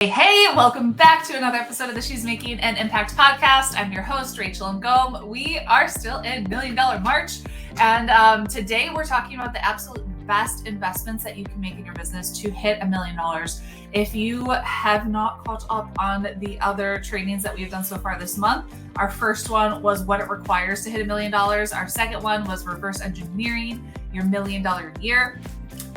Hey, welcome back to another episode of the She's Making an Impact podcast. I'm your host, Rachel Ngom. We are still in $1 Million March. And today we're talking about the absolute best investments that you can make in your business to hit $1 million. If you have not caught up on the other trainings that we've done so far this month, our first one was what it requires to hit $1 million. Our second one was reverse engineering your $1 million year.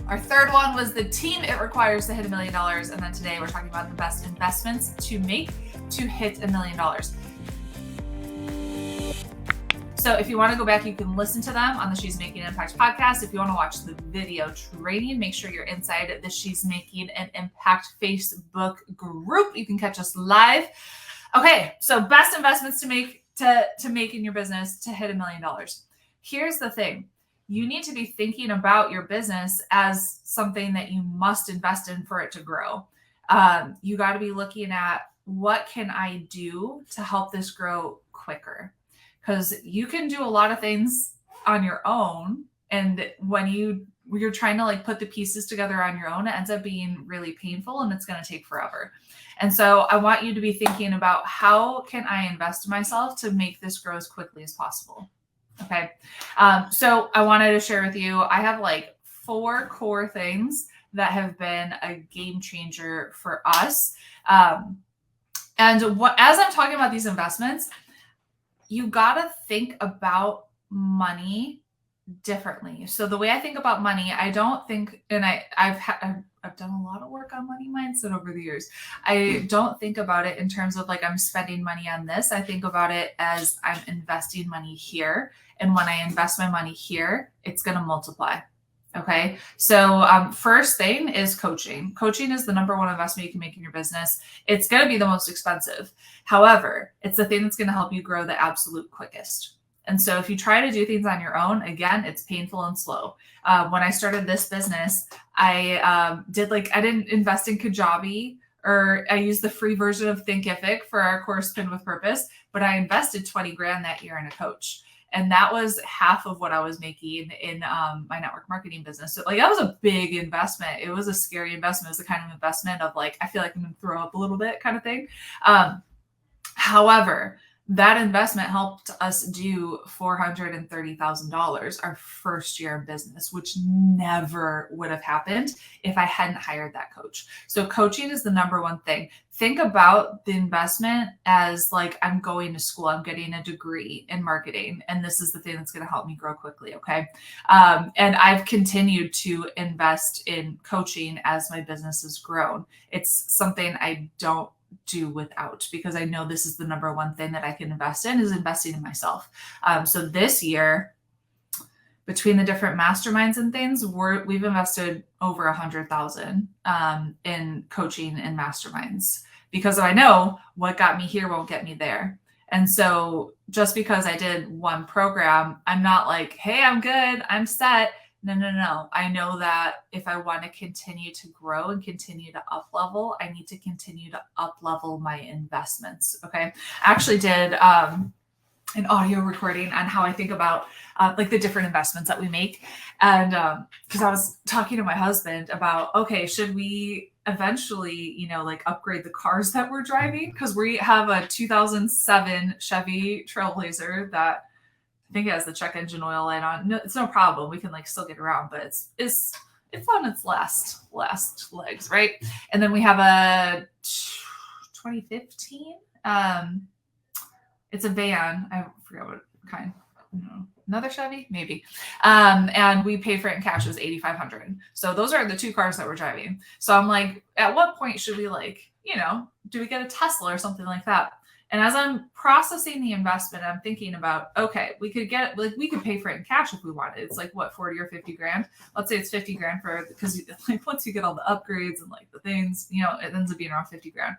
Our third one was the team it requires to hit $1 million. And then today we're talking about the best investments to make to hit $1 million. So if you want to go back, you can listen to them on the She's Making an Impact podcast. If you want to watch the video training, make sure you're inside the She's Making an Impact Facebook group. You can catch us live. Okay, so best investments to make in your business to hit $1 million. Here's the thing. You need to be thinking about your business as something that you must invest in for it to grow. You got to be looking at what can I do to help this grow quicker? Because you can do a lot of things on your own. And when you're trying to put the pieces together on your own, it ends up being really painful and it's going to take forever. And so I want you to be thinking about how can I invest in myself to make this grow as quickly as possible. Okay. So I wanted to share with you, I have 4 core things that have been a game changer for us. As I'm talking about these investments, you got to think about money differently. So the way I think about money, I don't think, and I've done a lot of work on money mindset over the years. I don't think about it in terms of I'm spending money on this. I think about it as I'm investing money here. And when I invest my money here, it's going to multiply. Okay. So first thing is coaching. Coaching is the number one investment you can make in your business. It's going to be the most expensive. However, it's the thing that's going to help you grow the absolute quickest. And so if you try to do things on your own, again, it's painful and slow. When I started this business, I didn't invest in Kajabi, or I used the free version of Thinkific for our course Pin with Purpose, but I invested $20,000 that year in a coach. And that was half of what I was making in my network marketing business. So that was a big investment. It was a scary investment. It was the kind of investment of I feel like I'm going to throw up a little bit kind of thing. However, that investment helped us do $430,000 our first year in business, which never would have happened if I hadn't hired that coach. So coaching is the number one thing. Think about the investment as I'm going to school, I'm getting a degree in marketing, and this is the thing that's going to help me grow quickly. Okay. And I've continued to invest in coaching as my business has grown. It's something I don't do without, because I know this is the number one thing that I can invest in, is investing in myself. So this year, between the different masterminds and things, we've invested over 100,000 in coaching and masterminds, because I know what got me here won't get me there. And so just because I did one program, I'm not hey, I'm good, I'm set. No. I know that if I want to continue to grow and continue to up level, I need to continue to up level my investments. Okay. I actually did an audio recording on how I think about the different investments that we make. And because I was talking to my husband about, okay, should we eventually, upgrade the cars that we're driving? Because we have a 2007 Chevy Trailblazer that I think it has the check engine oil light on. No, it's no problem. We can still get around, but it's on its last legs, right? And then we have a 2015. It's a van. I forget what kind. Another Chevy, maybe. And we paid for it in cash. It was $8,500. So those are the 2 cars that we're driving. So I'm at what point should we do we get a Tesla or something like that? And as I'm processing the investment, I'm thinking about, okay, we could pay for it in cash if we wanted. It's 40 or 50 grand. Let's say it's 50 grand because once you get all the upgrades and the things, it ends up being around 50 grand.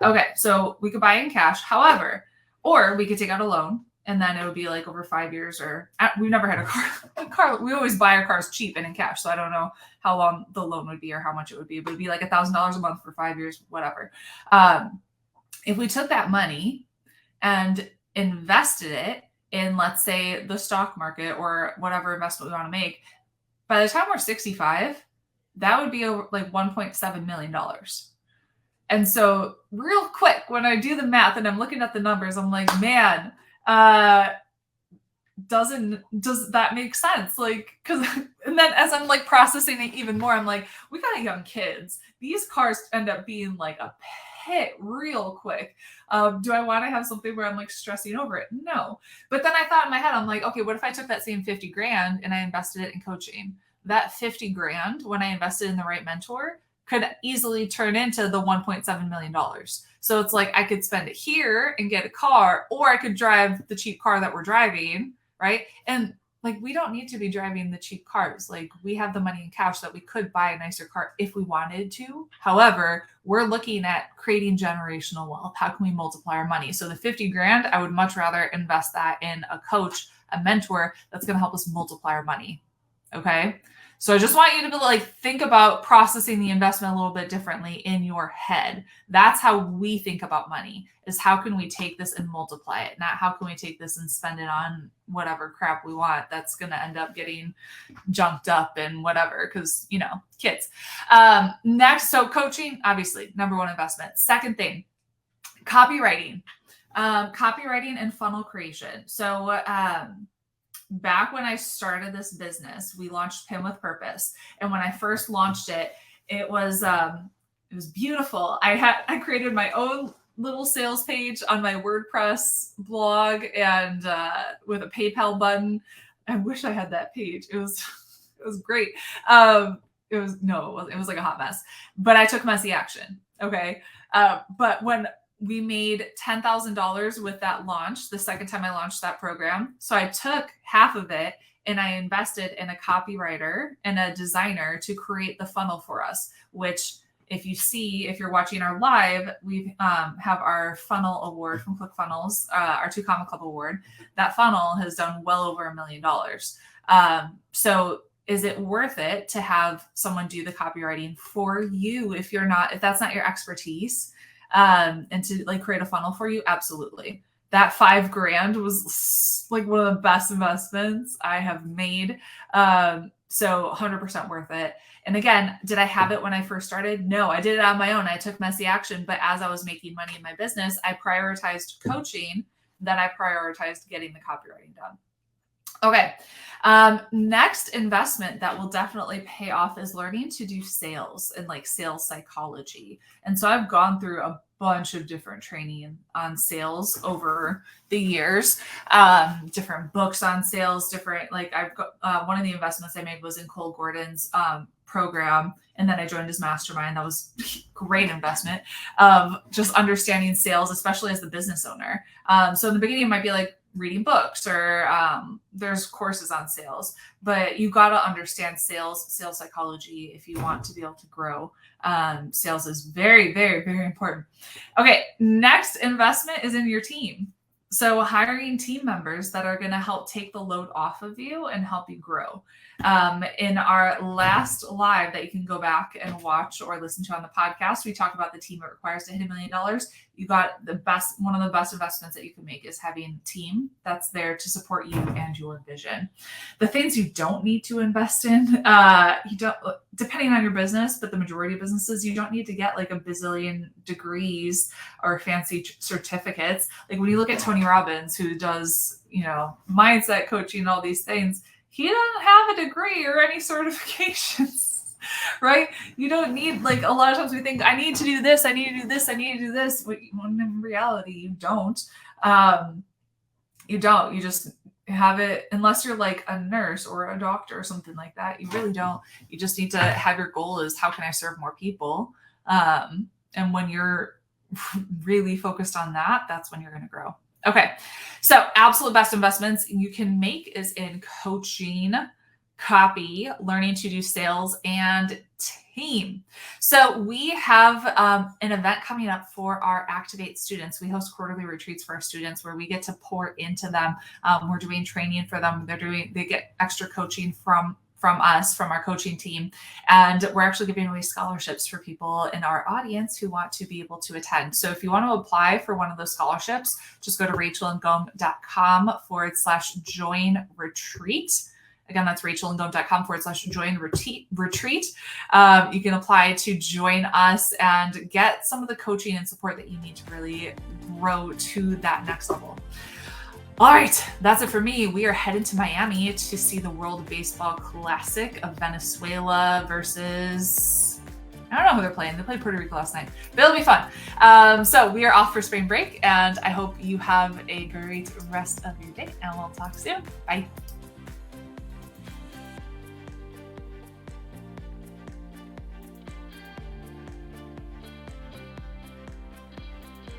Okay. So we could buy in cash. However, or we could take out a loan, and then it would be over 5 years, or we've never had a car. We always buy our cars cheap and in cash. So I don't know how long the loan would be or how much it would be, but it'd be $1,000 a month for 5 years, whatever. If we took that money and invested it in, let's say, the stock market or whatever investment we want to make, by the time we're 65, that would be over $1.7 million. And so real quick, when I do the math and I'm looking at the numbers, I'm like, man, does that make sense? Like, cause, and then as I'm like processing it even more, I'm like, we got young kids. These cars end up being like a pit real quick. Do I want to have something where I'm like stressing over it? No. But then I thought in my head, I'm like, okay, what if I took that same 50 grand and I invested it in coaching? That 50 grand, when I invested in the right mentor, could easily turn into the $1.7 million. So it's like I could spend it here and get a car, or I could drive the cheap car that we're driving, right? And like, we don't need to be driving the cheap cars. Like, we have the money in cash that we could buy a nicer car if we wanted to. However, we're looking at creating generational wealth. How can we multiply our money? So the 50 grand, I would much rather invest that in a coach, a mentor that's going to help us multiply our money. Okay. So I just want you to like think about processing the investment a little bit differently in your head. That's how we think about money, is how can we take this and multiply it? Not how can we take this and spend it on whatever crap we want that's going to end up getting junked up and whatever, because, you know, kids. Next, so coaching, obviously, number one investment. Second thing, copywriting. Copywriting and funnel creation. So back when I started this business, we launched Pin with Purpose. And when I first launched it, it was beautiful. I created my own little sales page on my WordPress blog, and with a PayPal button. I wish I had that page. It was great. It was like a hot mess, but I took messy action. Okay. But when we made $10,000 with that launch, the second time I launched that program. So I took half of it and I invested in a copywriter and a designer to create the funnel for us, which if you're watching our live, we have our funnel award from ClickFunnels, our 2 Comma Club award. That funnel has done well over $1 million. So is it worth it to have someone do the copywriting for you if that's not your expertise? And to like create a funnel for you? Absolutely. That $5,000 was like one of the best investments I have made. So 100% worth it. And again, did I have it when I first started? No, I did it on my own. I took messy action, but as I was making money in my business, I prioritized coaching. Then I prioritized getting the copywriting done. Okay. Next investment that will definitely pay off is learning to do sales and like sales psychology. And so I've gone through a bunch of different training on sales over the years, different books on sales, I've got, one of the investments I made was in Cole Gordon's, program. And then I joined his mastermind. That was a great investment of just understanding sales, especially as the business owner. So in the beginning, it might be like reading books or there's courses on sales, but you got to understand sales psychology if you want to be able to grow. Sales is very, very, very important. Okay. Next investment is in your team. So hiring team members that are going to help take the load off of you and help you grow. In our last live that you can go back and watch or listen to on the podcast, we talk about the team it requires to hit $1 million. You got one of the best investments that you can make is having a team that's there to support you and your vision. The things you don't need to invest in, depending on your business, but the majority of businesses, you don't need to get like a bazillion degrees or fancy certificates. Like when you look at Tony Robbins, who does, mindset coaching, all these things, he doesn't have a degree or any certifications, right? You don't need, like, a lot of times we think, I need to do this, I need to do this, I need to do this. When in reality, you don't. You just have it, unless you're like a nurse or a doctor or something like that. You really don't. You just need to have your goal is, how can I serve more people? And when you're really focused on that, that's when you're going to grow. Okay. So absolute best investments you can make is in coaching, copy, learning to do sales, and team. So we have an event coming up for our Activate students. We host quarterly retreats for our students where we get to pour into them. We're doing training for them. They get extra coaching from us, from our coaching team. And we're actually giving away scholarships for people in our audience who want to be able to attend. So if you want to apply for one of those scholarships, just go to rachelngom.com/join retreat. Again, that's rachelngom.com/join retreat. You can apply to join us and get some of the coaching and support that you need to really grow to that next level. All right, that's it for me. We are headed to Miami to see the World Baseball Classic of Venezuela versus, I don't know who they're playing. They played Puerto Rico last night, but it'll be fun. So we are off for spring break, and I hope you have a great rest of your day, and we'll talk soon. Bye.